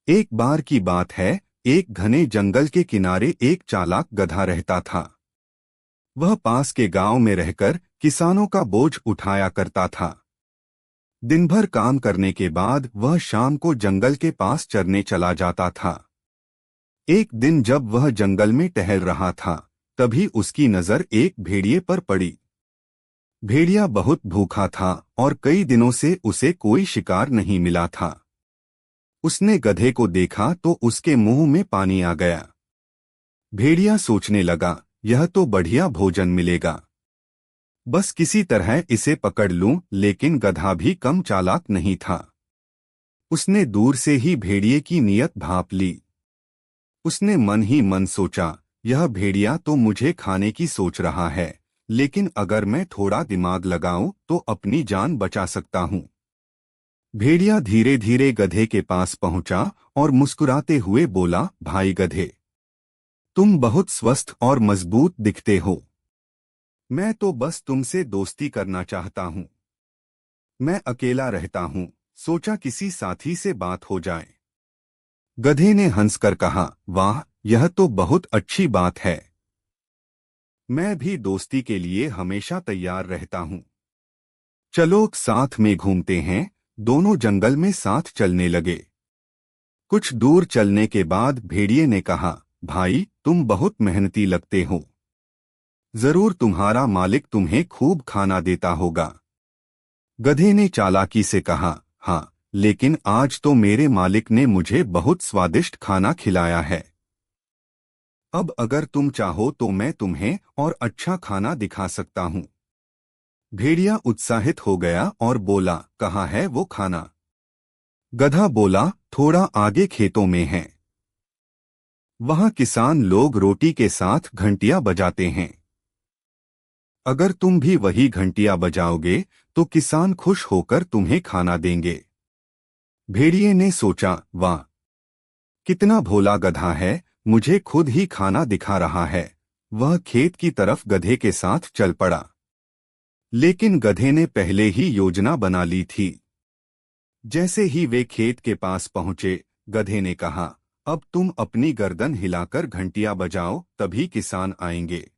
एक बार की बात है, एक घने जंगल के किनारे एक चालाक गधा रहता था। वह पास के गांव में रहकर किसानों का बोझ उठाया करता था। दिन भर काम करने के बाद वह शाम को जंगल के पास चरने चला जाता था। एक दिन जब वह जंगल में टहल रहा था, तभी उसकी नजर एक भेड़िए पर पड़ी। भेड़िया बहुत भूखा था और कई दिनों से उसे कोई शिकार नहीं मिला था। उसने गधे को देखा तो उसके मुंह में पानी आ गया। भेड़िया सोचने लगा, यह तो बढ़िया भोजन मिलेगा, बस किसी तरह इसे पकड़ लूं। लेकिन गधा भी कम चालाक नहीं था। उसने दूर से ही भेड़िए की नीयत भांप ली। उसने मन ही मन सोचा, यह भेड़िया तो मुझे खाने की सोच रहा है, लेकिन अगर मैं थोड़ा दिमाग लगाऊं तो अपनी जान बचा सकता हूं। भेड़िया धीरे धीरे गधे के पास पहुंचा और मुस्कुराते हुए बोला, भाई गधे, तुम बहुत स्वस्थ और मजबूत दिखते हो। मैं तो बस तुमसे दोस्ती करना चाहता हूं। मैं अकेला रहता हूं, सोचा किसी साथी से बात हो जाए। गधे ने हंसकर कहा, वाह, यह तो बहुत अच्छी बात है। मैं भी दोस्ती के लिए हमेशा तैयार रहता हूं। चलो साथ में घूमते हैं। दोनों जंगल में साथ चलने लगे। कुछ दूर चलने के बाद भेड़िए ने कहा, भाई, तुम बहुत मेहनती लगते हो। जरूर तुम्हारा मालिक तुम्हें खूब खाना देता होगा। गधे ने चालाकी से कहा, हाँ, लेकिन आज तो मेरे मालिक ने मुझे बहुत स्वादिष्ट खाना खिलाया है। अब अगर तुम चाहो तो मैं तुम्हें और अच्छा खाना दिखा सकता हूँ। भेड़िया उत्साहित हो गया और बोला, कहाँ है वो खाना? गधा बोला, थोड़ा आगे खेतों में है। वहाँ किसान लोग रोटी के साथ घंटियां बजाते हैं। अगर तुम भी वही घंटियां बजाओगे तो किसान खुश होकर तुम्हें खाना देंगे। भेड़िए ने सोचा, वाह, कितना भोला गधा है, मुझे खुद ही खाना दिखा रहा है। वह खेत की तरफ गधे के साथ चल पड़ा। लेकिन गधे ने पहले ही योजना बना ली थी। जैसे ही वे खेत के पास पहुंचे, गधे ने कहा, अब तुम अपनी गर्दन हिलाकर घंटियां बजाओ, तभी किसान आएंगे।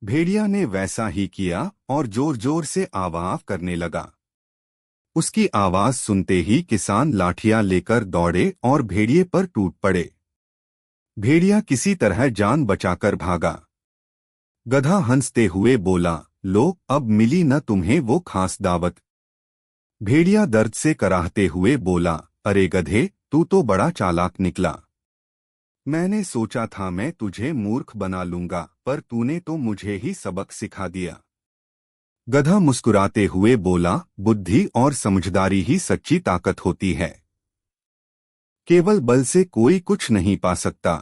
भेड़िया ने वैसा ही किया और जोर जोर से आवाज करने लगा। उसकी आवाज सुनते ही किसान लाठियां लेकर दौड़े और भेड़िए पर टूट पड़े। भेड़िया किसी तरह जान बचाकर भागा। गधा हंसते हुए बोला, लो, अब मिली न तुम्हें वो खास दावत। भेड़िया दर्द से कराहते हुए बोला, अरे गधे, तू तो बड़ा चालाक निकला। मैंने सोचा था मैं तुझे मूर्ख बना लूंगा, पर तूने तो मुझे ही सबक सिखा दिया। गधा मुस्कुराते हुए बोला, बुद्धि और समझदारी ही सच्ची ताकत होती है। केवल बल से कोई कुछ नहीं पा सकता।